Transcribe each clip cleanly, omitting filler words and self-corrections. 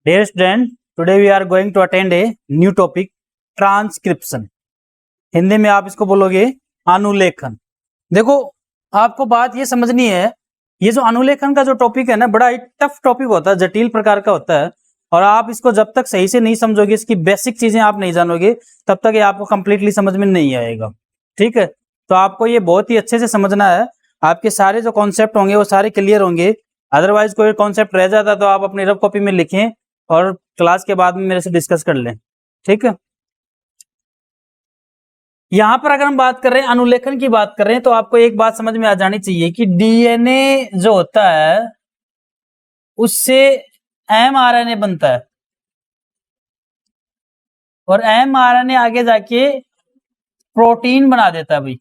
Dear student, today we are going to attend a new topic, transcription. Hindi में आप इसको बोलोगे अनुलेखन। देखो, आपको बात ये समझनी है, ये जो अनुलेखन का जो टॉपिक है ना, बड़ा ही टफ टॉपिक होता है, जटिल प्रकार का होता है। और आप इसको जब तक सही से नहीं समझोगे, इसकी बेसिक चीजें आप नहीं जानोगे, तब तक ये आपको कंप्लीटली समझ में नहीं आएगा। ठीक है, तो आपको ये बहुत ही अच्छे से समझना है। आपके सारे जो कॉन्सेप्ट होंगे वो सारे क्लियर होंगे। अदरवाइज कोई कॉन्सेप्ट रह जाता तो आप अपनी रफ कॉपी में लिखें और क्लास के बाद में मेरे से डिस्कस कर लें। ठीक है, यहां पर अगर हम बात कर रहे हैं, अनुलेखन की बात कर रहे हैं, तो आपको एक बात समझ में आ जानी चाहिए कि डीएनए जो होता है उससे एमआरएनए बनता है और एमआरएनए आगे जाके प्रोटीन बना देता है भाई।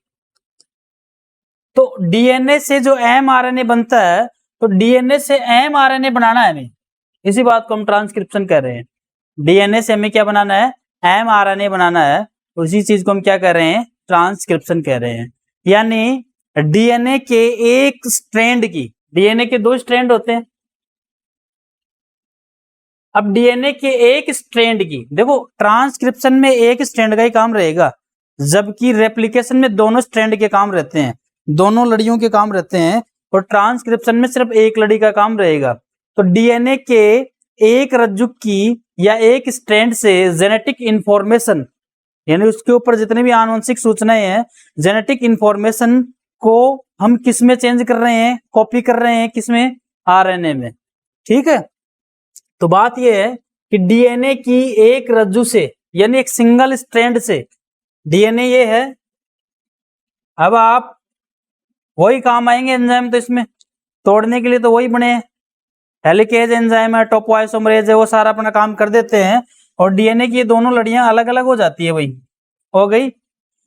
तो डीएनए से जो एमआरएनए बनता है, तो डीएनए से एमआरएनए बनाना है हमें, इसी बात को हम ट्रांसक्रिप्शन कह रहे हैं। डीएनए से हमें क्या बनाना है? एमआरएनए बनाना है। उसी चीज को हम क्या कह रहे हैं? ट्रांसक्रिप्शन कह रहे हैं। यानी डीएनए के एक स्ट्रैंड की, डीएनए के दो स्ट्रैंड होते हैं। अब डीएनए के एक स्ट्रैंड की, देखो ट्रांसक्रिप्शन में एक स्ट्रैंड का ही काम रहेगा, जबकि रेप्लिकेशन में दोनों स्ट्रैंड के काम रहते हैं, दोनों लड़ियों के काम रहते हैं। और ट्रांसक्रिप्शन में सिर्फ एक लड़ी का काम रहेगा। तो डीएनए के एक रज्जु की या एक स्ट्रैंड से जेनेटिक इंफॉर्मेशन, यानी उसके ऊपर जितने भी आनुवंशिक सूचनाएं हैं, जेनेटिक इंफॉर्मेशन को हम किस में चेंज कर रहे हैं? कॉपी कर रहे हैं, किसमें? आरएनए में। ठीक है, तो बात यह है कि डीएनए की एक रज्जु से, यानी एक सिंगल स्ट्रैंड से, डीएनए ये है। अब आप वही काम आएंगे एंजाइम, तो इसमें तोड़ने के लिए तो वही बने हैं, हेलिकेज एंजाइम है, टोपोआइसोमरेज है, वो सारा अपना काम कर देते हैं। और डीएनए की ये दोनों लड़ियां अलग अलग हो जाती है भाई, हो गई।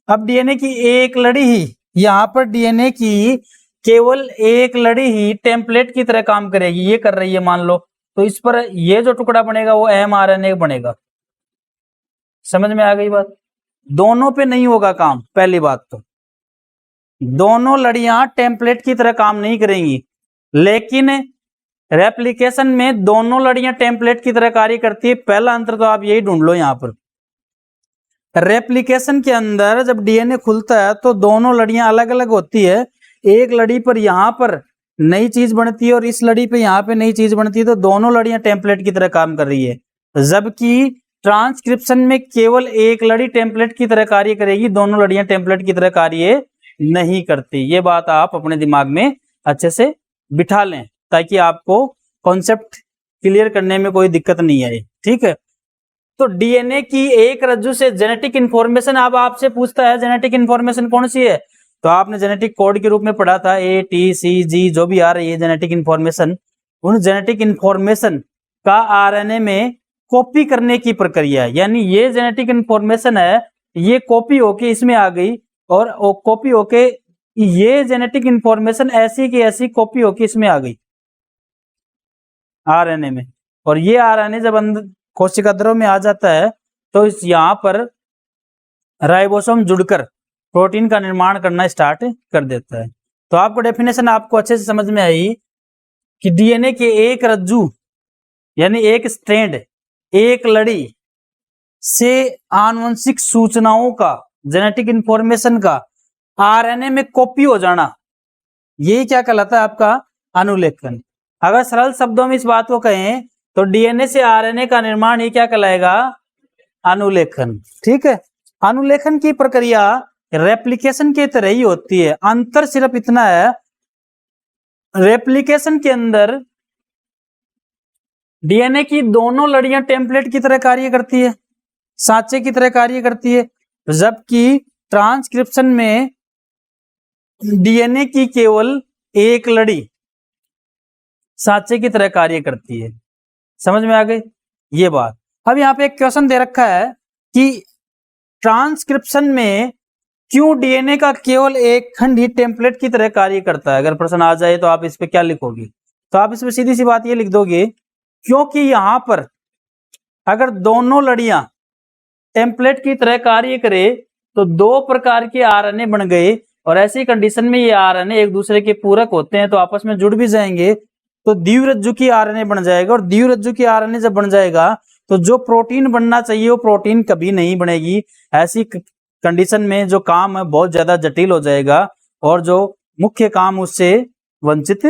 अब डीएनए की एक लड़ी ही, यहां पर डीएनए की केवल एक लड़ी ही टेम्पलेट की तरह काम करेगी, ये कर रही है मान लो, तो इस पर ये जो टुकड़ा बनेगा वो एमआरएनए बनेगा। समझ में आ गई बात? दोनों पे नहीं होगा काम, पहली बात तो दोनों लड़ियां टेम्पलेट की तरह काम नहीं करेंगी। लेकिन रेप्लिकेशन में दोनों लड़ियां टेम्पलेट की तरह कार्य करती है। पहला अंतर तो आप यही ढूंढ लो यहां पर। रेप्लिकेशन के अंदर जब डीएनए खुलता है तो दोनों लड़ियां अलग अलग होती है। एक लड़ी पर यहां पर नई चीज बनती है और इस लड़ी पे यहां पे नई चीज बनती है, तो दोनों लड़ियां टेम्पलेट की तरह काम कर रही है। जबकि ट्रांसक्रिप्शन में केवल एक लड़ी टेम्पलेट की तरह कार्य करेगी, दोनों लड़ियां टेम्पलेट की तरह कार्य नहीं करती। ये बात आप अपने दिमाग में अच्छे से बिठा लें, ताकि आपको कॉन्सेप्ट क्लियर करने में कोई दिक्कत नहीं आए। ठीक है, तो डीएनए की एक रज्जु से जेनेटिक इंफॉर्मेशन, अब आपसे पूछता है जेनेटिक इंफॉर्मेशन कौन सी है, तो आपने जेनेटिक कोड के रूप में पढ़ा था, ए टी सी जी जो भी आ रही है जेनेटिक इंफॉर्मेशन, उन जेनेटिक इंफॉर्मेशन का आरएनए में कॉपी करने की प्रक्रिया। यानी ये जेनेटिक इंफॉर्मेशन है, ये कॉपी होके इसमें आ गई, और कॉपी होके ये जेनेटिक इंफॉर्मेशन ऐसी की ऐसी कॉपी होके इसमें आ गई आरएनए में। और ये आरएनए जब अंदर कोशिका द्रव में आ जाता है तो इस यहां पर राइबोसोम जुड़कर प्रोटीन का निर्माण करना स्टार्ट कर देता है। तो आपको डेफिनेशन आपको अच्छे से समझ में आई कि डीएनए के एक रज्जु, यानी एक स्ट्रैंड, एक लड़ी से आनुवंशिक सूचनाओं का, जेनेटिक इंफॉर्मेशन का आरएनए में कॉपी हो जाना, यही क्या कहलाता है? आपका अनुलेखन। अगर सरल शब्दों में इस बात को कहें तो डीएनए से आरएनए का निर्माण ये क्या कहलाएगा? अनुलेखन। ठीक है, अनुलेखन की प्रक्रिया रेप्लिकेशन की तरह ही होती है। अंतर सिर्फ इतना है, रेप्लिकेशन के अंदर डीएनए की दोनों लड़ियां टेम्पलेट की तरह कार्य करती है, सांचे की तरह कार्य करती है, जबकि ट्रांसक्रिप्शन में डीएनए की केवल एक लड़ी सांचे की तरह कार्य करती है। समझ में आ गई ये बात? अब यहाँ पे एक क्वेश्चन दे रखा है कि ट्रांसक्रिप्शन में क्यों डीएनए का केवल एक खंड ही टेम्पलेट की तरह कार्य करता है। अगर प्रश्न आ जाए तो आप इस पे क्या लिखोगे? तो आप इसमें सीधी सी बात ये लिख दोगे, क्योंकि यहां पर अगर दोनों लड़ियां टेम्पलेट की तरह कार्य करे तो दो प्रकार के आरएनए बन गए, और ऐसी कंडीशन में ये आरएनए एक दूसरे के पूरक होते हैं तो आपस में जुड़ भी जाएंगे। तो द्विरज्जुकी आरएनए बन जाएगा, और द्विरज्जुकी आरएनए जब बन जाएगा तो जो प्रोटीन बनना चाहिए वो प्रोटीन कभी नहीं बनेगी। ऐसी कंडीशन में जो काम है बहुत ज्यादा जटिल हो जाएगा, और जो मुख्य काम उससे वंचित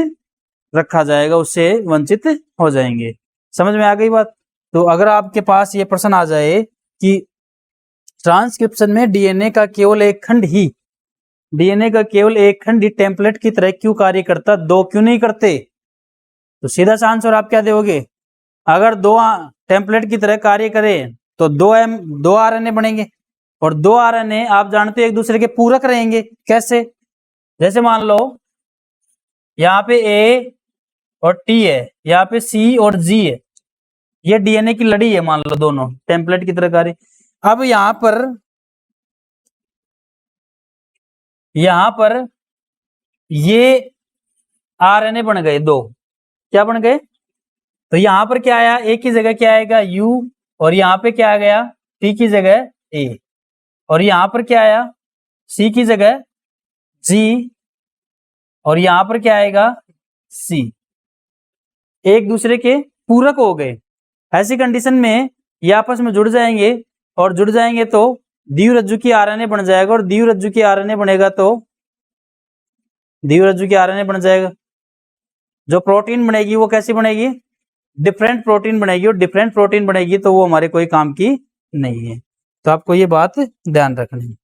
रखा जाएगा, उससे वंचित हो जाएंगे। समझ में आ गई बात? तो अगर आपके पास ये प्रश्न आ जाए कि ट्रांसक्रिप्शन में डीएनए का केवल एक खंड ही टेम्पलेट की तरह क्यों कार्य करता, दो क्यों नहीं करते? तो सीधा सा आंसर आप क्या दोगे? अगर दो टेम्पलेट की तरह कार्य करे तो दो आरएनए बनेंगे, और दो आरएनए आप जानते हो एक दूसरे के पूरक रहेंगे। कैसे? जैसे मान लो यहाँ पे ए और टी है, यहाँ पे सी और जी है, ये डीएनए की लड़ी है, मान लो दोनों टेम्पलेट की तरह कार्य। अब यहाँ पर ये आरएनए बन गए दो, क्या बन गए? तो यहाँ पर क्या आया, ए की जगह क्या आएगा, यू, और यहाँ पे क्या आ गया, टी की जगह ए, और यहाँ पर क्या आया, सी की जगह जी, और यहाँ पर क्या आएगा, सी। एक दूसरे के पूरक हो गए। ऐसी कंडीशन में ये आपस में जुड़ जाएंगे, और जुड़ जाएंगे तो द्विरज्जुकी आरएनए बन जाएगा, और द्विरज्जुकी आरएनए बनेगा तो द्विरज्जुकी आरएनए बन जाएगा। जो प्रोटीन बनेगी वो कैसी बनेगी? डिफरेंट प्रोटीन बनेगी, और डिफरेंट प्रोटीन बनेगी तो वो हमारे कोई काम की नहीं है। तो आपको ये बात ध्यान रखनी है।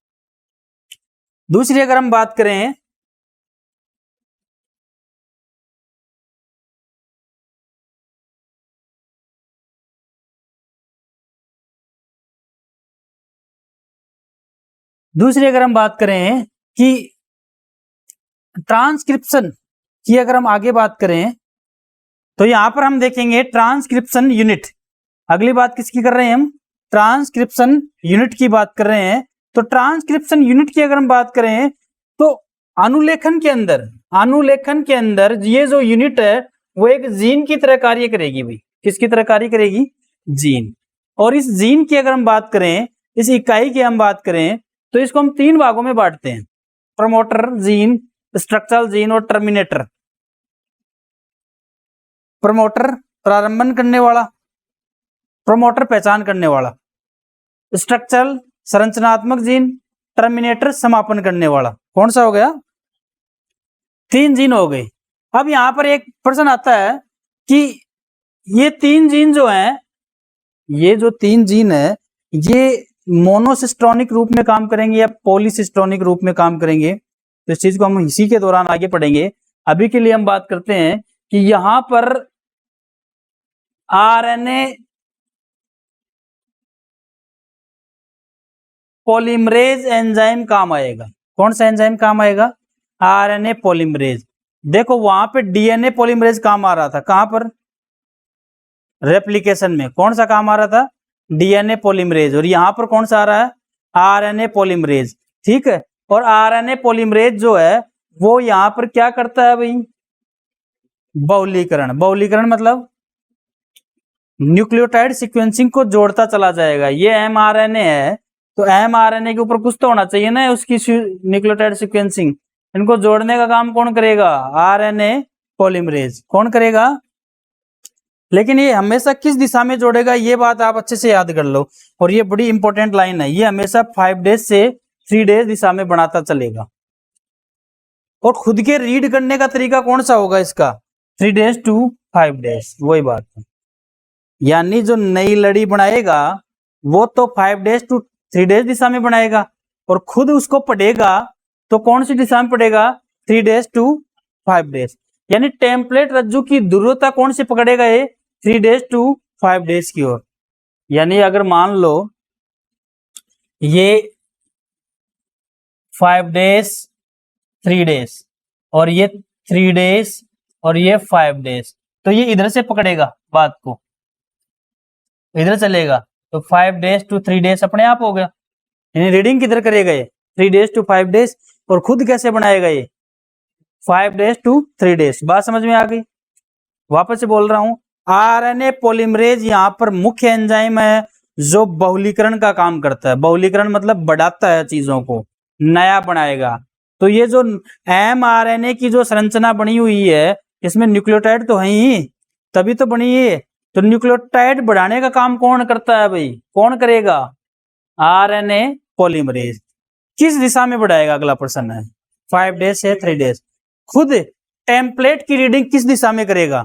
दूसरी अगर हम बात करें कि ट्रांसक्रिप्शन की अगर हम आगे बात करें तो यहां पर हम देखेंगे ट्रांसक्रिप्शन यूनिट। अगली बात किसकी कर रहे हैं हम? ट्रांसक्रिप्शन यूनिट की बात कर रहे हैं। तो ट्रांसक्रिप्शन यूनिट की अगर हम बात करें तो अनुलेखन के अंदर ये जो यूनिट है वो एक जीन की तरह कार्य करेगी। भाई किसकी तरह कार्य करेगी? जीन। और इस जीन की अगर हम बात करें, इस इकाई की हम बात करें तो इसको हम तीन भागों में बांटते हैं, प्रमोटर जीन, स्ट्रक्चरल जीन और टर्मिनेटर। प्रमोटर प्रारंभन करने वाला, प्रमोटर पहचान करने वाला, स्ट्रक्चरल संरचनात्मक जीन, टर्मिनेटर समापन करने वाला। कौन सा हो गया? तीन जीन हो गए। अब यहां पर एक प्रश्न आता है कि ये तीन जीन जो हैं, ये जो तीन जीन है ये मोनोसिस्टोनिक रूप में काम करेंगे या पॉलीसिस्टोनिक रूप में काम करेंगे? तो इस चीज को हम इसी के दौरान आगे पढ़ेंगे। अभी के लिए हम बात करते हैं कि यहां पर आरएनए पॉलीमरेज एंजाइम काम आएगा। कौन सा एंजाइम काम आएगा? RNA polymerase. देखो वहां पे डीएनए पॉलीमरेज काम आ रहा था, कहां पर? रेप्लिकेशन में। कौन सा काम आ रहा था? DNA polymerase. और यहां पर कौन सा आ रहा है? RNA polymerase. ठीक है। और आरएनए पॉलीमरेज जो है वो यहां पर क्या करता है भाई? बहुलीकरण। बहुलीकरण मतलब न्यूक्लियोटाइड सीक्वेंसिंग को जोड़ता चला जाएगा। ये एमआरएनए है तो एमआरएनए के ऊपर कुछ तो होना चाहिए ना उसकी न्यूक्लियोटाइड सीक्वेंसिंग। इनको जोड़ने का काम कौन करेगा? RNA polymerase. कौन करेगा? लेकिन ये हमेशा किस दिशा में जोड़ेगा ये बात आप अच्छे से याद कर लो, और ये बड़ी इंपॉर्टेंट लाइन है। ये हमेशा 5 डेज से 3 डेज दिशा में बनाता चलेगा। और खुद के रीड करने का तरीका कौन सा होगा इसका? 3 डेज to 5 डेज। वही बात है, यानी जो नई लड़ी बनाएगा वो तो 5 डेज to 3 डेज दिशा में बनाएगा, और खुद उसको पढ़ेगा तो कौन सी दिशा में पढ़ेगा? 3 डेज to 5 डेज। यानी टेम्पलेट रज्जु की ध्रुवता कौन सी पकड़ेगा? ये 3 डेज to 5 डेज की ओर। यानी अगर मान लो ये 5 डेज 3 डेज और ये 3 डेज और ये 5 डेज, तो ये इधर से पकड़ेगा बात को, इधर चलेगा तो 5 डेज to 3 डेज अपने आप हो गया। यानी रीडिंग किधर करेगा ये? 3 डेज to 5 डेज। और खुद कैसे बनाएगा ये? 5 डेज to 3 डेज। बात समझ में आ गई? वापस से बोल रहा हूं, आरएनए पॉलीमरेज यहाँ पर मुख्य एंजाइम है जो बहुलीकरण का काम करता है। बहुलीकरण मतलब बढ़ाता है चीजों को, नया बनाएगा। तो ये जो एमआरएनए की जो संरचना बनी हुई है इसमें न्यूक्लियोटाइड तो है ही, तभी तो बनी है। तो न्यूक्लियोटाइड बढ़ाने का काम कौन करता है भाई, कौन करेगा, आरएनए पॉलीमरेज। किस दिशा में बढ़ाएगा, अगला प्रश्न है, 5 डेज से 3 डेज। खुद टेम्पलेट की रीडिंग किस दिशा में करेगा,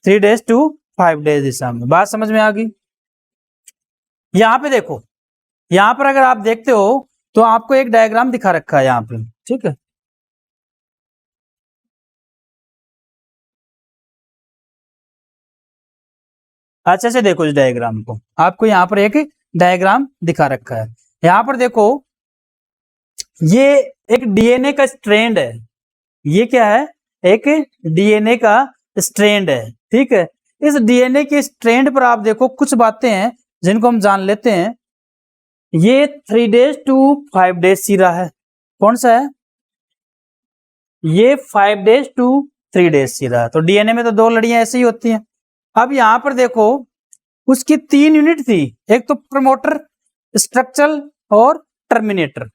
3 डेज टू 5 डेज दिशा में। बात समझ में आ गई। यहां पे देखो, यहां पर अगर आप देखते हो तो आपको एक डायग्राम दिखा रखा है यहां पे, ठीक है। अच्छे से देखो इस डायग्राम को, आपको यहाँ पर एक डायग्राम दिखा रखा है। यहाँ पर देखो, ये एक डीएनए का स्ट्रैंड है, ये क्या है, एक डीएनए का स्ट्रैंड है, ठीक है। इस डीएनए के स्ट्रैंड पर आप देखो कुछ बातें हैं जिनको हम जान लेते हैं। ये 3 डेज टू 5 डेज सिरा है, कौन सा है, ये 5 डेज टू 3 डेज सिरा है। तो डीएनए में तो 2 लड़ियां ऐसे ही होती हैं। अब यहां पर देखो, उसकी 3 यूनिट थी, एक तो प्रमोटर, स्ट्रक्चरल और टर्मिनेटर।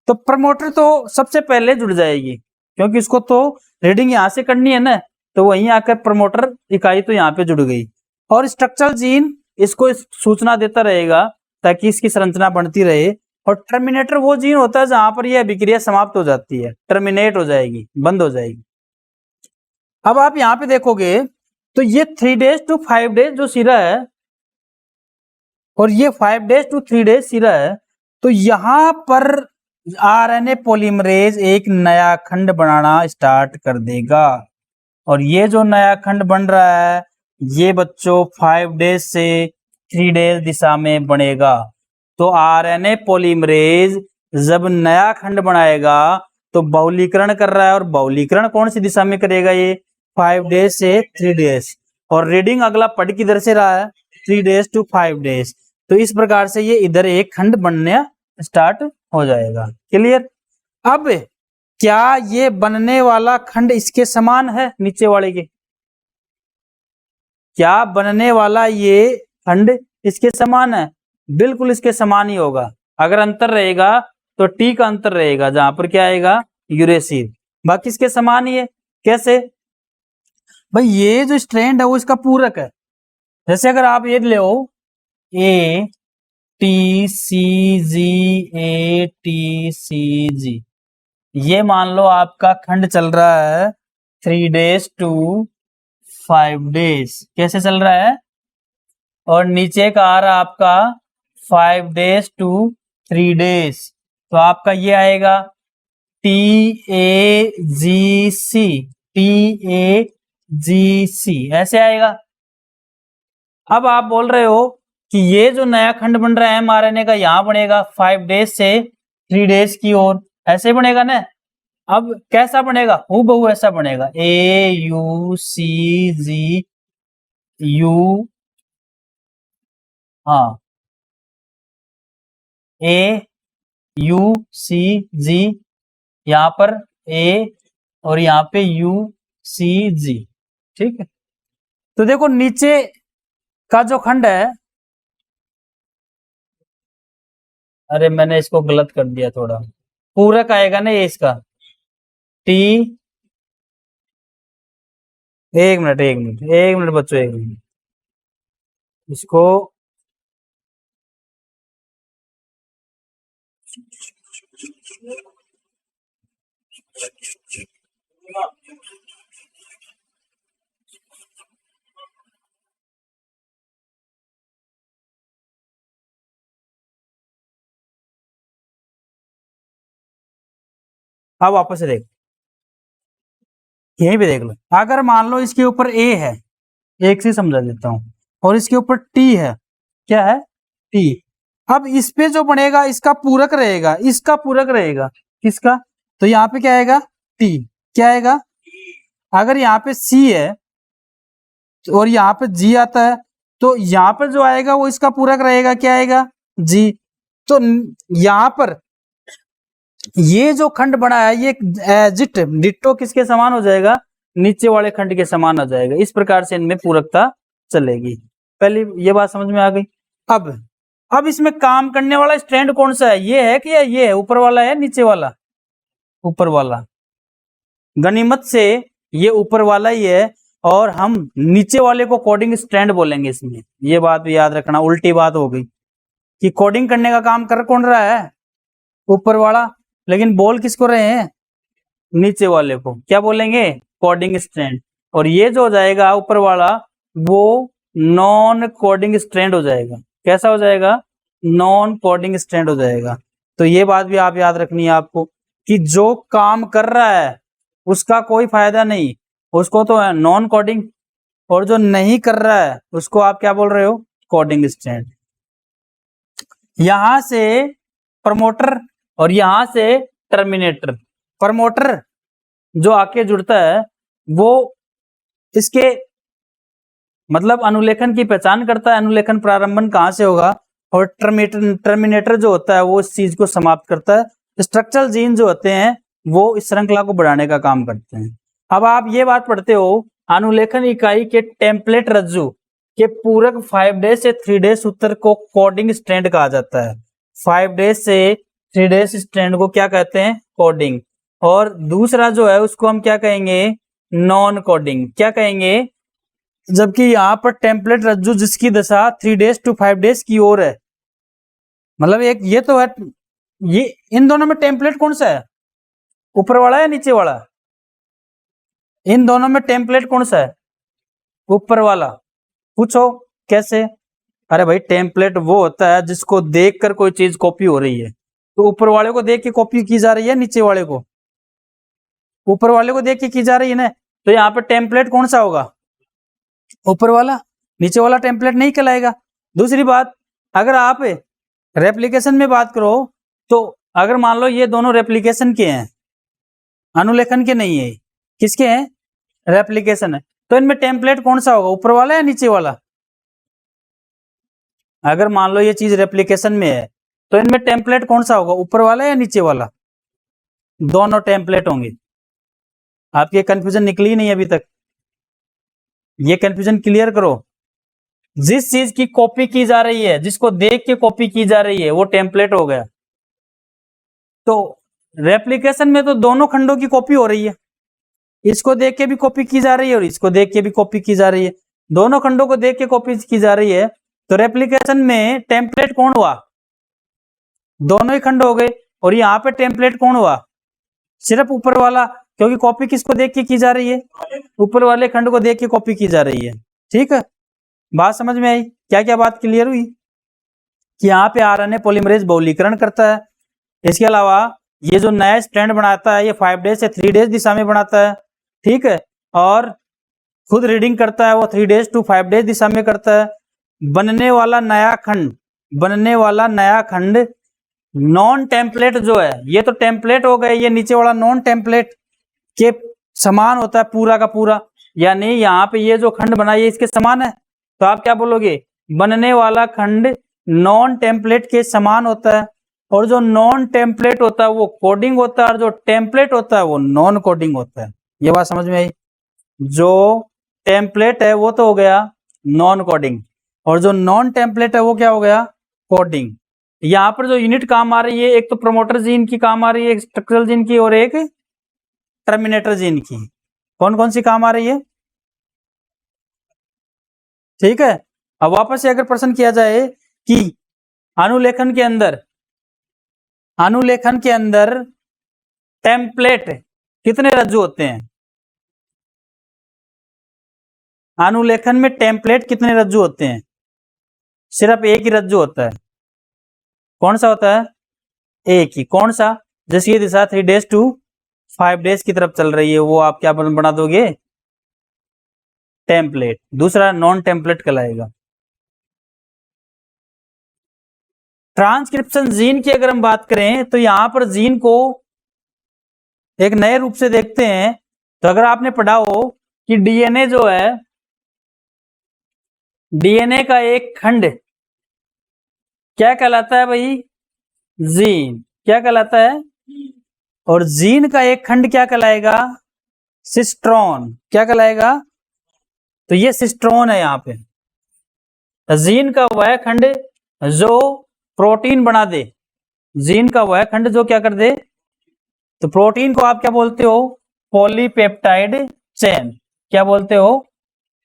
तो प्रमोटर तो सबसे पहले जुड़ जाएगी, क्योंकि इसको तो रीडिंग यहां से करनी है ना, तो वहीं आकर प्रमोटर इकाई तो यहाँ पे जुड़ गई। और स्ट्रक्चरल जीन इसको सूचना देता रहेगा ताकि इसकी संरचना बनती रहे। और टर्मिनेटर वो जीन होता है जहां पर यह अभिक्रिया समाप्त हो जाती है, टर्मिनेट हो जाएगी, बंद हो जाएगी। अब आप यहाँ पे देखोगे तो ये 3 डेज टू 5 डेज जो सिरा है और ये 5 डेज टू 3 डेज सिरा है, तो यहां पर आरएनए पॉलीमरेज एक नया खंड बनाना स्टार्ट कर देगा। और ये जो नया खंड बन रहा है, ये बच्चों 5 डेज से 3 डेज दिशा में बनेगा। तो आरएनए पॉलीमरेज जब नया खंड बनाएगा तो बहुलीकरण कर रहा है, और बहुलीकरण कौन सी दिशा में करेगा, ये 5 डेज से 3 डेज। और रीडिंग अगला पढ़ किधर से रहा है, 3 डेज टू 5 डेज। तो इस प्रकार से ये इधर एक खंड बनने स्टार्ट हो जाएगा। क्लियर। अब क्या ये बनने वाला खंड इसके समान है, नीचे वाले के, क्या बनने वाला ये खंड इसके समान है, बिल्कुल इसके समान ही होगा। अगर अंतर रहेगा तो टी का अंतर रहेगा, जहां पर क्या आएगा, यूरेसिल। बाकी इसके समान ही है। कैसे भाई, ये जो स्ट्रैंड है वो इसका पूरक है। जैसे अगर आप ये ले ए टी सी जी, ए टी सी जी, ये मान लो आपका खंड चल रहा है 3 डेज टू 5 डेज। कैसे चल रहा है, और नीचे का आ रहा आपका 5 डेज टू 3 डेज। तो आपका ये आएगा T A ji C, T A जी सी, ऐसे आएगा। अब आप बोल रहे हो कि ये जो नया खंड बन रहा है एमआरएनए का, यहां बनेगा 5 डेज से 3 डेज की ओर, ऐसे बनेगा ना। अब कैसा बनेगा, हूबहू ऐसा बनेगा, ए यू सी जी यू, हाँ, ए यू सी जी, यहां पर ए और यहां पे यू सी जी, ठीक है। तो देखो नीचे का जो खंड है, अरे मैंने इसको गलत कर दिया थोड़ा, पूरक आएगा ना ये इसका, टी, एक मिनट बच्चों, एक मिनट, इसको अब वापस से देख, यहीं पे देख लो। अगर मान लो इसके ऊपर ए है, एक से समझा देता हूं, और इसके ऊपर टी है, क्या है, टी। अब इस पे जो बनेगा इसका पूरक रहेगा, इसका पूरक रहेगा, किसका, तो यहाँ पे क्या आएगा, टी, क्या आएगा। अगर यहाँ पे सी है और यहाँ पे जी आता है, तो यहाँ पर जो आएगा वो इसका पूरक रहेगा, क्या आएगा, जी। तो यहाँ पर ये जो खंड बना है ये डिट्टो किसके समान हो जाएगा, नीचे वाले खंड के समान हो जाएगा। इस प्रकार से इनमें पूरकता चलेगी। पहली ये बात समझ में आ गई। अब इसमें काम करने वाला स्ट्रैंड कौन सा है, ये है कि ये है, ऊपर वाला है नीचे वाला, ऊपर वाला। गनीमत से ये ऊपर वाला ही है, और हम नीचे वाले को कोडिंग स्ट्रैंड बोलेंगे इसमें। ये बात भी याद रखना, उल्टी बात हो गई कि कोडिंग करने का काम कर कौन रहा है, ऊपर वाला, लेकिन बोल किसको रहे हैं, नीचे वाले को। क्या बोलेंगे, कोडिंग स्ट्रैंड। और ये जो हो जाएगा ऊपर वाला, वो नॉन कोडिंग स्ट्रैंड हो जाएगा। कैसा हो जाएगा, नॉन कोडिंग स्ट्रैंड हो जाएगा। तो ये बात भी आप याद रखनी है आपको कि जो काम कर रहा है उसका कोई फायदा नहीं, उसको तो नॉन कोडिंग, और जो नहीं कर रहा है उसको आप क्या बोल रहे हो, कोडिंग स्ट्रैंड। यहां से प्रमोटर और यहां से टर्मिनेटर। प्रमोटर जो आके जुड़ता है वो इसके मतलब अनुलेखन की पहचान करता है, अनुलेखन प्रारंभन कहां से होगा, और टर्मिनेटर जो होता है वो इस चीज को समाप्त करता है। स्ट्रक्चरल जीन जो होते हैं वो इस श्रृंखला को बढ़ाने का काम करते हैं। अब आप ये बात पढ़ते हो, अनुलेखन इकाई के टेम्पलेट रज्जु के पूरक 5 डेज से 3 डेज उत्तर को कोडिंग स्ट्रैंड कहा जाता है। 5 डेज से 3 डेज स्ट्रैंड को क्या कहते हैं, कोडिंग। और दूसरा जो है उसको हम क्या कहेंगे, नॉन कोडिंग। क्या कहेंगे, जबकि यहाँ पर टेम्पलेट रज्जु जिसकी दशा 3 डेज to 5 डेज की ओर है, मतलब एक ये तो है, ये इन दोनों में टेम्पलेट कौन सा है, ऊपर वाला या नीचे वाला, इन दोनों में टेम्पलेट कौन सा है, ऊपर वाला। पूछो कैसे, अरे भाई टेम्पलेट वो होता है जिसको देखकर कोई चीज कॉपी हो रही है, तो ऊपर वाले को देख के कॉपी की जा रही है, नीचे वाले को, ऊपर वाले को देख के की जा रही है ना, तो यहाँ पे टेम्पलेट कौन सा होगा, ऊपर वाला, नीचे वाला टेम्पलेट नहीं कहलाएगा। दूसरी बात, अगर आप रेप्लिकेशन में बात करो तो अगर मान लो ये दोनों रेप्लिकेशन के हैं, अनुलेखन के नहीं है, किसके हैं, रेप्लिकेशन है, तो इनमें टेम्पलेट कौन सा होगा, ऊपर वाला या नीचे वाला। अगर मान लो ये चीज रेप्लिकेशन में है तो इनमें टेम्पलेट कौन सा होगा, ऊपर वाला या नीचे वाला, दोनों टेम्पलेट होंगे। आपकी कंफ्यूजन निकली नहीं अभी तक, ये कंफ्यूजन क्लियर करो। जिस चीज की कॉपी की जा रही है, जिसको देख के कॉपी की जा रही है, वो टेम्पलेट हो गया। तो रेप्लिकेशन में तो दोनों खंडों की कॉपी हो रही है, इसको देख के भी कॉपी की जा रही है और इसको देख के भी कॉपी की जा रही है, दोनों खंडों को देख के कॉपी की जा रही है। तो रेप्लिकेशन में टेम्पलेट कौन हुआ, दोनों ही खंड हो गए। और यहाँ पे टेम्पलेट कौन हुआ, सिर्फ ऊपर वाला, क्योंकि कॉपी किसको देख के की जा रही है, ऊपर वाले खंड को देख के कॉपी की जा रही है। ठीक है, बात समझ में आई, क्या क्या बात क्लियर हुई कि यहाँ पे आरएनए पॉलीमरेज बहुलीकरण करता है। इसके अलावा ये जो नया स्ट्रैंड बनाता है ये 5 डेज से 3 डेज दिशा में बनाता है। ठीक है, और खुद रीडिंग करता है वो 3 डेज to 5 डेज दिशा में करता है। बनने वाला नया खंड नॉन टेम्पलेट जो है, ये तो टेम्पलेट हो गए, ये नीचे वाला नॉन टेम्पलेट के समान होता है पूरा का पूरा, यानी यहाँ पे ये जो खंड बना ये इसके समान है, तो आप क्या बोलोगे, बनने वाला खंड नॉन टेम्पलेट के समान होता है। और जो नॉन टेम्पलेट होता है वो कोडिंग होता है, और जो टेम्पलेट होता है वो नॉन कोडिंग होता है। ये बात समझ में आई, जो टेम्पलेट है वो तो हो गया नॉन कोडिंग, और जो नॉन टेम्पलेट है वो क्या हो गया, कोडिंग। यहाँ पर जो यूनिट काम आ रही है, एक तो प्रमोटर जीन की काम आ रही है, एक स्ट्रक्चरल जीन की, और एक टर्मिनेटर जीन की। कौन कौन सी काम आ रही है, ठीक है। अब वापस से अगर प्रश्न किया जाए कि अनुलेखन के अंदर टेम्पलेट कितने रज्जु होते हैं, अनुलेखन में टेम्पलेट कितने रज्जु होते हैं, सिर्फ एक ही रज्जु होता है। कौन सा होता है, एक ही। कौन सा, जिसकी दिशा 3 डेज to 5 डेज की तरफ चल रही है, वो आप क्या बना दोगे, टेम्पलेट। दूसरा नॉन टेम्पलेट कहलाएगा। ट्रांसक्रिप्शन जीन की अगर हम बात करें तो यहां पर जीन को एक नए रूप से देखते हैं। तो अगर आपने पढ़ा हो कि डीएनए जो है, डीएनए का एक खंड क्या कहलाता है भाई, जीन। क्या कहलाता है, और जीन का एक खंड क्या कहलाएगा, सिस्ट्रॉन। क्या कहलाएगा, तो ये सिस्ट्रॉन है यहाँ पे। जीन का वह खंड जो प्रोटीन बना दे, जीन का वह खंड जो क्या कर दे, तो प्रोटीन को आप क्या बोलते हो, पॉलीपेप्टाइड चेन, क्या बोलते हो,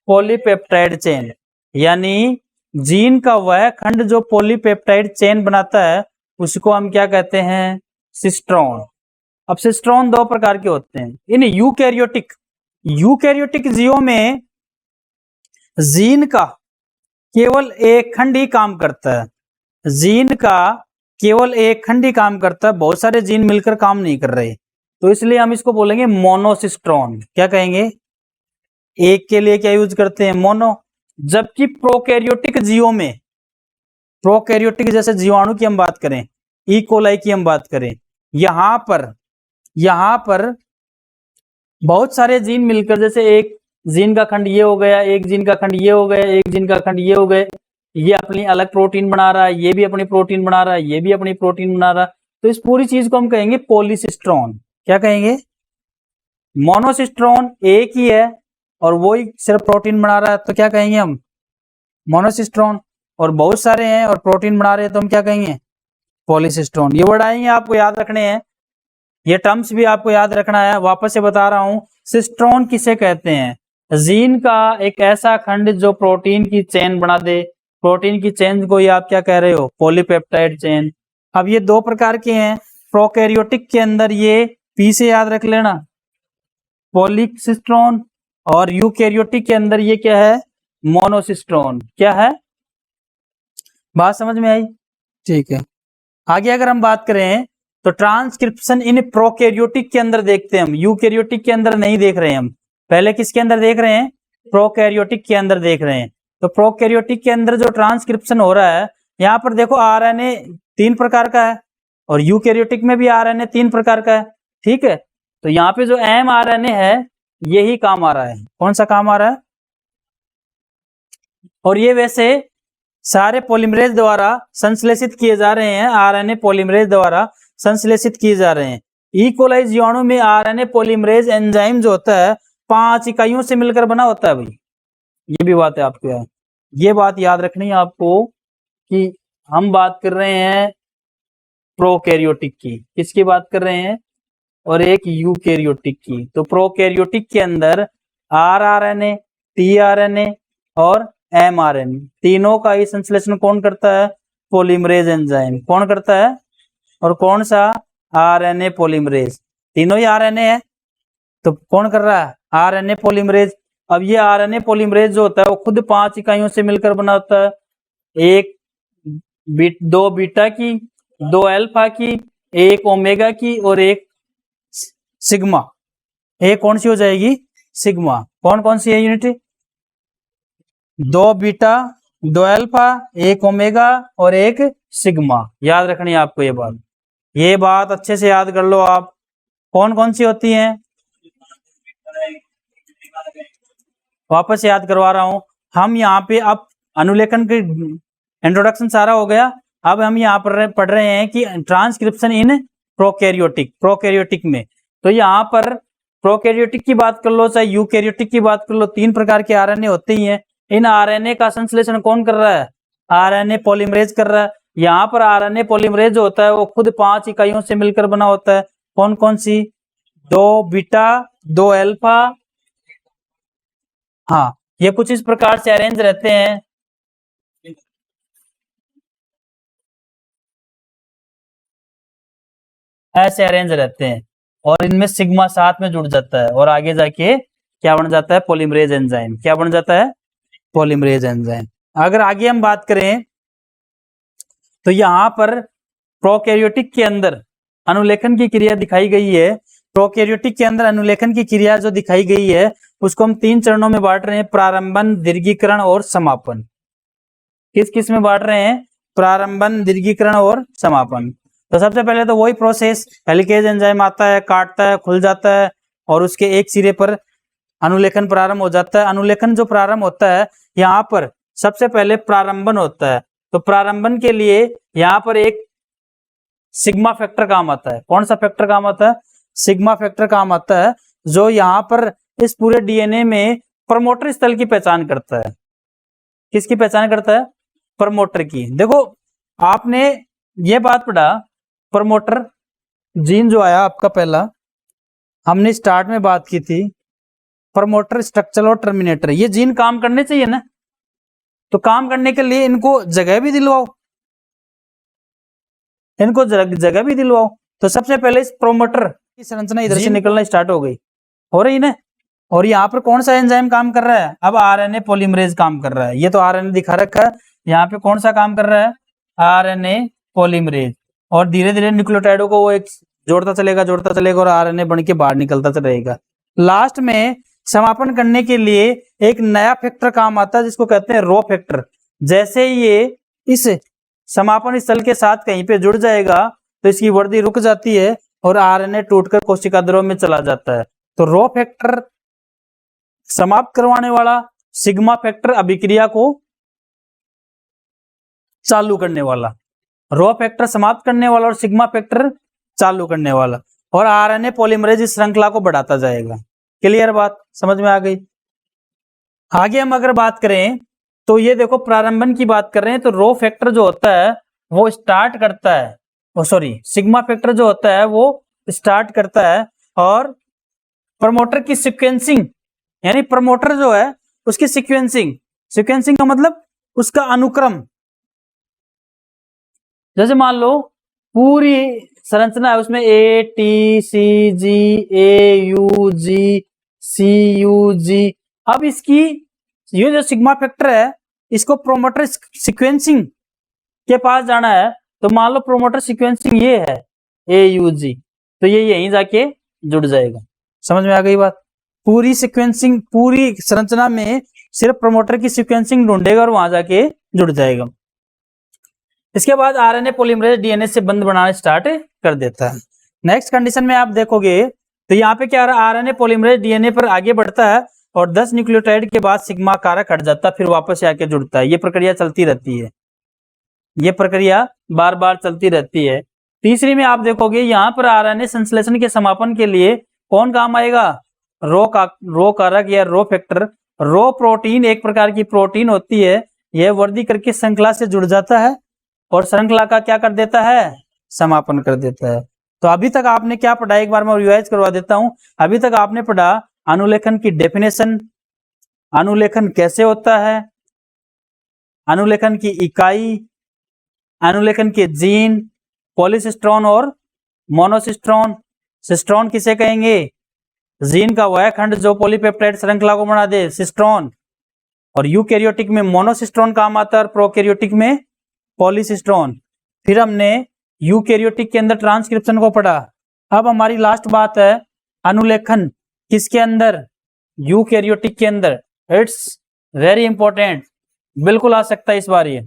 पॉलीपेप्टाइड चेन। यानी जीन का वह खंड जो पॉलीपेप्टाइड चेन बनाता है उसको हम क्या कहते हैं, सिस्ट्रॉन। अब सिस्ट्रॉन दो प्रकार के होते हैं। इन यूकैरियोटिक जीवों में जीन का केवल एक खंड ही काम करता है, जीन का केवल एक खंड ही काम करता है, बहुत सारे जीन मिलकर काम नहीं कर रहे, तो इसलिए हम इसको बोलेंगे मोनोसिस्ट्रॉन। क्या कहेंगे, एक के लिए क्या यूज करते हैं, मोनो। जबकि प्रोकैरियोटिक जीवों में, प्रोकैरियोटिक जैसे जीवाणु की हम बात करें, ई कोलाई की हम बात करें, यहां पर बहुत सारे जीन मिलकर, जैसे एक जीन का खंड ये हो गया, एक जीन का खंड ये हो गया, एक जीन का खंड ये हो गए, ये अपनी अलग प्रोटीन बना रहा है, ये भी अपनी प्रोटीन बना रहा है, ये भी अपनी प्रोटीन बना रहा है, तो इस पूरी चीज को हम कहेंगे पॉलीसिस्ट्रॉन। क्या कहेंगे, मोनोसिस्ट्रॉन एक ही है और वो ही सिर्फ प्रोटीन बना रहा है, तो क्या कहेंगे हम, मोनोसिस्ट्रॉन। और बहुत सारे हैं और प्रोटीन बना रहे हैं, तो हम क्या कहेंगे, पॉलीसिस्ट्रॉन। ये वर्ड आएंगे, आपको याद रखने हैं, ये टर्म्स भी आपको याद रखना है। वापस से बता रहा हूं, सिस्ट्रॉन किसे कहते हैं, जीन का एक ऐसा खंड जो प्रोटीन की चेन बना दे, प्रोटीन की चेन को ही आप क्या कह रहे हो, पॉलीपेप्टाइड चेन। अब ये दो प्रकार के हैं, प्रोकैरियोटिक के अंदर ये पी से याद रख लेना, पॉलीसिस्ट्रॉन, और यूकैरियोटिक के अंदर ये क्या है, मोनोसिस्ट्रॉन। क्या है, बात समझ में आई, ठीक है। आगे अगर हम बात करें तो ट्रांसक्रिप्शन इन प्रोकैरियोटिक के अंदर देखते हैं हम, यूकैरियोटिक के अंदर नहीं देख रहे हैं हम, पहले किसके अंदर देख रहे हैं, प्रोकैरियोटिक के अंदर देख रहे हैं। तो प्रोकैरियोटिक के अंदर जो ट्रांसक्रिप्शन हो रहा है, यहाँ पर देखो आरएनए 3 प्रकार का है और यूकैरियोटिक में भी आरएनए 3 प्रकार का है, ठीक है। तो यहाँ पे जो mRNA है यही काम आ रहा है, कौन सा काम आ रहा है, और ये वैसे सारे पॉलीमरेज द्वारा संश्लेषित किए जा रहे हैं, आरएनए पॉलीमरेज द्वारा संश्लेषित किए जा रहे हैं। ई कोलाई जीवाणु में आरएनए पॉलीमरेज एंजाइम जो होता है 5 इकाइयों से मिलकर बना होता है भाई, ये भी बात है आपको याद, ये बात याद रखनी है आपको कि हम बात कर रहे हैं प्रोकैरियोटिक की, किसकी बात कर रहे हैं, और एक यूकैरियोटिक की। तो प्रोकैरियोटिक के अंदर आरआरएनए, टीआरएनए और एमआरएनए तीनों का ही संश्लेषण कौन करता है, पॉलीमरेज एंजाइम। कौन करता है, और कौन सा, आरएनए पॉलीमरेज, तीनों ही आरएनए है, तो कौन कर रहा है, आरएनए पॉलीमरेज। अब ये आरएनए पॉलीमरेज जो होता है वो खुद 5 इकाइयों से मिलकर बना होता है, एक 2 बीटा की, 2 अल्फा की, एक ओमेगा की और एक सिग्मा। एक कौन सी हो जाएगी, सिग्मा। कौन कौन सी है यूनिट, 2 बीटा, 2 अल्फा, एक ओमेगा और एक सिग्मा। याद रखनी है आपको ये बात अच्छे से याद कर लो आप। कौन कौन सी होती हैं, वापस याद करवा रहा हूं। हम यहाँ पे अब अनुलेखन की इंट्रोडक्शन सारा हो गया, अब हम यहाँ पर पढ़ रहे हैं कि ट्रांसक्रिप्शन इन प्रोकैरियोटिक में। तो यहाँ पर प्रोकैरियोटिक की बात कर लो चाहे यूकैरियोटिक की बात कर लो, 3 प्रकार के आरएनए होते ही हैं। इन आरएनए का संश्लेषण कौन कर रहा है, आरएनए पॉलीमरेज कर रहा है। यहाँ पर आरएनए पॉलीमरेज जो होता है वो खुद 5 इकाइयों से मिलकर बना होता है, कौन कौन सी, 2 बीटा, 2 अल्फा, हाँ, ये कुछ इस प्रकार से अरेंज रहते हैं। ऐसे अरेंज रहते हैं और इनमें सिग्मा साथ में जुड़ जाता है और आगे जाके क्या बन जाता है, पॉलीमरेज एंजाइम। क्या बन जाता है, पॉलीमरेज एंजाइम। अगर आगे हम बात करें तो यहाँ पर प्रोकैरियोटिक के अंदर अनुलेखन की क्रिया दिखाई गई है। प्रोकैरियोटिक के अंदर अनुलेखन की क्रिया जो दिखाई गई है उसको हम 3 चरणों में बांट रहे हैं, प्रारंभन, दीर्घीकरण और समापन। किस किस में बांट रहे हैं, प्रारंभन, दीर्घीकरण और समापन। तो सबसे पहले तो वही प्रोसेस, हेलिकेज एंजाइम आता है, काटता है, खुल जाता है और उसके एक सिरे पर अनुलेखन प्रारंभ हो जाता है। अनुलेखन जो प्रारंभ होता है यहाँ पर सबसे पहले प्रारंभन होता है। तो प्रारंभन के लिए यहाँ पर एक सिग्मा फैक्टर काम आता है। कौन सा फैक्टर काम आता है, सिग्मा फैक्टर काम आता है, जो यहाँ पर इस पूरे डीएनए में प्रमोटर स्थल की पहचान करता है। किसकी पहचान करता है, प्रमोटर की। देखो आपने ये बात पढ़ा, प्रमोटर जीन जो आया आपका पहला, हमने स्टार्ट में बात की थी, प्रमोटर, स्ट्रक्चर और टर्मिनेटर, ये जीन काम करने चाहिए ना, तो काम करने के लिए इनको जगह भी दिलवाओ, इनको जगह भी दिलवाओ। तो सबसे पहले इस प्रोमोटर की संरचना इधर से निकलना स्टार्ट हो गई, हो रही ना। और यहाँ पर कौन सा एंजाइम काम कर रहा है, अब आरएनए पॉलीमरेज काम कर रहा है। ये तो आरएनए दिखा रखा है, यहाँ पे कौन सा काम कर रहा है, आरएनए पॉलीमरेज। और धीरे धीरे न्यूक्लियोटाइडों को वो एक जोड़ता चलेगा और आरएनए बन के बाहर निकलता रहेगा। लास्ट में समापन करने के लिए एक नया फैक्टर काम आता है जिसको कहते हैं रो फैक्टर। जैसे ये इस समापन स्थल के साथ कहीं पे जुड़ जाएगा तो इसकी वृद्धि रुक जाती है और आरएनए टूटकर कोशिका द्रव में चला जाता है। तो रो फैक्टर समाप्त करवाने वाला, सिग्मा फैक्टर अभिक्रिया को चालू करने वाला, रो फैक्टर समाप्त करने वाला और सिग्मा फैक्टर चालू करने वाला, और आरएनए पॉलीमरेज इस श्रृंखला को बढ़ाता जाएगा। क्लियर बात, समझ में आ गई। आगे हम अगर बात करें तो ये देखो प्रारंभन की बात कर रहे हैं, तो रो फैक्टर जो होता है वो स्टार्ट करता है, सिग्मा फैक्टर जो होता है वो स्टार्ट करता है, और प्रमोटर की सीक्वेंसिंग, यानी प्रमोटर जो है उसकी सीक्वेंसिंग का मतलब उसका अनुक्रम। जैसे मान लो पूरी संरचना है, उसमें A T C G A U G C U G. अब इसकी ये जो सिग्मा फैक्टर है इसको प्रोमोटर सीक्वेंसिंग के पास जाना है, तो मान लो प्रोमोटर सीक्वेंसिंग ये है ए यू जी, तो ये यहीं जाके जुड़ जाएगा। समझ में आ गई बात। पूरी सीक्वेंसिंग, पूरी संरचना में सिर्फ प्रोमोटर की सीक्वेंसिंग ढूंढेगा और वहां जाके जुड़ जाएगा। इसके बाद आरएनए पॉलीमरेज डीएनए से बंध बनाना स्टार्ट कर देता है। नेक्स्ट कंडीशन में आप देखोगे तो यहाँ पे क्या आ रहा है, आरएनए पॉलीमरेज डीएनए पर आगे बढ़ता है और 10 न्यूक्लियोटाइड के बाद सिग्मा कारक हट जाता है, फिर वापस आके जुड़ता है। ये प्रक्रिया चलती रहती है, ये प्रक्रिया बार बार चलती रहती है। तीसरी में आप देखोगे यहाँ पर आरएनए संश्लेषण के समापन के लिए कौन काम आएगा, रो कारक या रो फैक्टर। रो प्रोटीन एक प्रकार की प्रोटीन होती है, यह वृद्धि करके श्रृंखला से जुड़ जाता है और श्रृंखला का क्या कर देता है, समापन कर देता है। तो अभी तक आपने क्या पढ़ा, एक बार मैं रिवाइज करवा देता हूं। अभी तक आपने पढ़ा अनुलेखन की डेफिनेशन, अनुलेखन कैसे होता है, अनुलेखन की इकाई, अनुलेखन के जीन, पॉलीसिस्ट्रॉन और मोनोसिस्ट्रॉन। सिस्ट्रॉन किसे कहेंगे, जीन का वह खंड जो पॉलीपेप्टाइड श्रृंखला को बना दे, सिस्ट्रॉन। और यूकैरियोटिक में मोनोसिस्ट्रॉन काम आता है और प्रोकैरियोटिक में पॉलीसिस्ट्रॉन। फिर हमने यूकैरियोटिक के अंदर ट्रांसक्रिप्शन को पढ़ा। अब हमारी लास्ट बात है अनुलेखन किसके अंदर, यूकैरियोटिक के अंदर। इट्स वेरी इंपॉर्टेंट, बिल्कुल आ सकता है इस बार, ये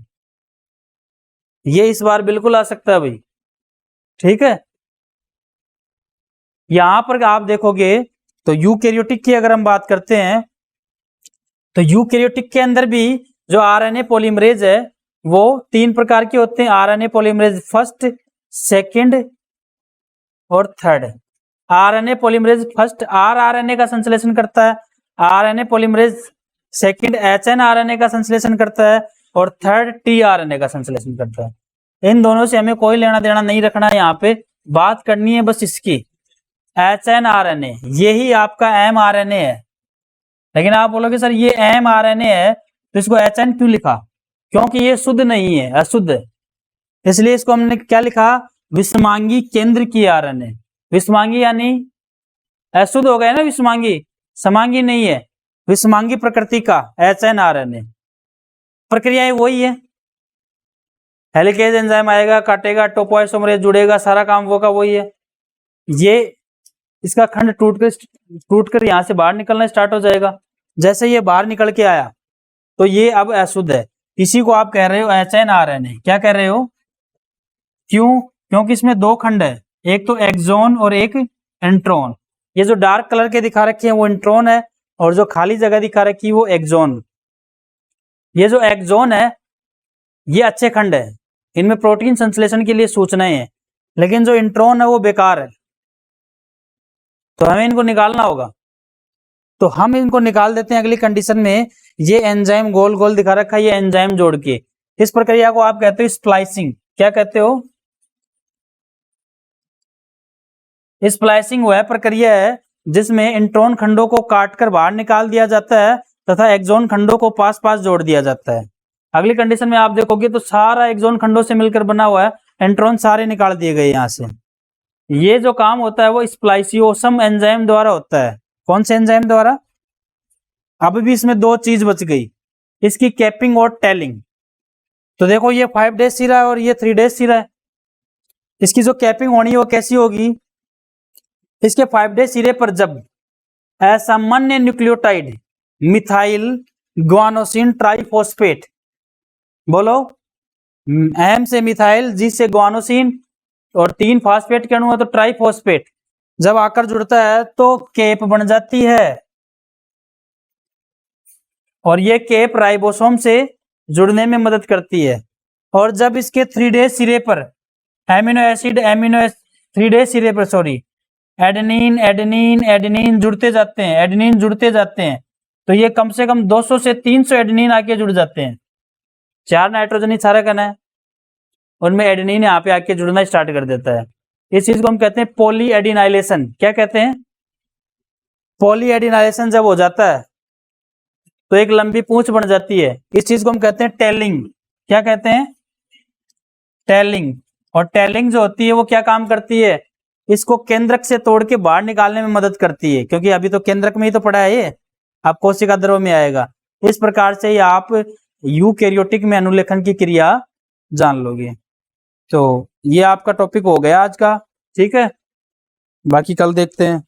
इस बार बिल्कुल आ सकता है भाई, ठीक है। यहां पर आप देखोगे तो यूकैरियोटिक की अगर हम बात करते हैं तो यूकैरियोटिक के अंदर भी जो आरएनए पॉलीमरेज है वो 3 प्रकार के होते हैं। आरएनए पॉलीमरेज फर्स्ट, सेकंड और third. RNA polymerase first RNA का संश्लेषण करता है, आरएनए पॉलीमरेज सेकंड एचएनआरएनए का संश्लेषण करता है और थर्ड टीआरएनए का संश्लेषण करता है। इन दोनों से हमें कोई लेना देना नहीं रखना है, यहाँ पे बात करनी है बस इसकी, एचएनआरएनए यही आपका एमआरएनए है। लेकिन आप बोलोगे सर ये एमआरएनए है तो इसको एचएन क्यों लिखा, क्योंकि ये शुद्ध नहीं है, अशुद्ध है, इसलिए इसको हमने क्या लिखा, विषमांगी केंद्र की आरएनए। विषमांगी यानी अशुद्ध हो गया ना, विषमांगी, समांगी नहीं है, विषमांगी प्रकृति का एचएनआरएनए। प्रक्रियाएं वही है, हेलिकेज एंजाइम आएगा, काटेगा, टोपोइसोमरेज जुड़ेगा, सारा काम वो का वही है। ये इसका खंड टूटकर यहां से बाहर निकलना स्टार्ट हो जाएगा। जैसे ये बाहर निकल के आया तो ये अब अशुद्ध है, इसी को आप कह रहे हो एचएनआरएनए। क्या कह रहे हो, क्यों, क्योंकि इसमें 2 खंड है, एक तो एक्सोन और एक इंट्रॉन। ये जो डार्क कलर के दिखा रखे हैं वो इंट्रॉन है और जो खाली जगह दिखा रखी है वो एक्सोन। ये जो एक्सोन है ये अच्छे खंड है, इनमें प्रोटीन संश्लेषण के लिए सूचनाएं हैं, लेकिन जो इंट्रॉन है वो बेकार है, तो हमें इनको निकालना होगा। तो हम इनको निकाल देते हैं अगली कंडीशन में। ये एंजाइम गोल गोल दिखा रखा है, ये एंजाइम जोड़ के, इस प्रक्रिया को आप कहते हो स्प्लाइसिंग। क्या कहते हो, स्प्लाइसिंग वह प्रक्रिया है जिसमें इंट्रॉन खंडों को काटकर बाहर निकाल दिया जाता है तथा एक्सॉन खंडों को पास पास जोड़ दिया जाता है। अगली कंडीशन में आप देखोगे तो सारा एक्सॉन खंडों से मिलकर बना हुआ है, इंट्रॉन सारे निकाल दिए गए यहाँ से। ये जो काम होता है वो स्प्लाइसियोसम एंजाइम द्वारा होता है। कौन से एंजाइम द्वारा? अब भी इसमें दो चीज बच गई, इसकी कैपिंग और टेलिंग। तो देखो ये 5 डेज सिरा है और ये 3 डेज सिरा है। इसकी जो कैपिंग होनी है वो कैसी होगी? इसके 5 डेज सिरे पर जब असामान्य न्यूक्लियोटाइड मिथाइल ग्वानोसिन ट्राइफॉस्फेट, बोलो, एम से मिथाइल, जी से ग्वानोसिन और 3 फास्फेट के अणु है तो ट्राइफॉस्फेट, जब आकर जुड़ता है तो केप बन जाती है और ये केप राइबोसोम से जुड़ने में मदद करती है। और जब इसके 3 डेज सिरे पर एडेनिन एडेनिन एडेनिन जुड़ते जाते हैं तो ये कम से कम 200 से 300 एडेनिन आके जुड़ जाते हैं। 4 नाइट्रोजन ही सारा कहना है, उनमें एडेनिन यहाँ पे आके जुड़ना स्टार्ट कर देता है। इस चीज को हम कहते हैं पॉली एडिनाइलेशन। क्या कहते हैं? पॉली एडिनाइलेशन जब हो जाता है तो एक लंबी पूंछ बन जाती है, इस चीज को हम कहते हैं टेलिंग। क्या कहते हैं? टेलिंग। और टेलिंग जो होती है वो क्या काम करती है? इसको केंद्रक से तोड़ के बाहर निकालने में मदद करती है, क्योंकि अभी तो केंद्रक में ही तो पड़ा है ये, आप कोशिका द्रव में आएगा। इस प्रकार से ही आप यूकैरियोटिक में अनुलेखन की क्रिया जान लोगे। तो ये आपका टॉपिक हो गया आज का, ठीक है, बाकी कल देखते हैं।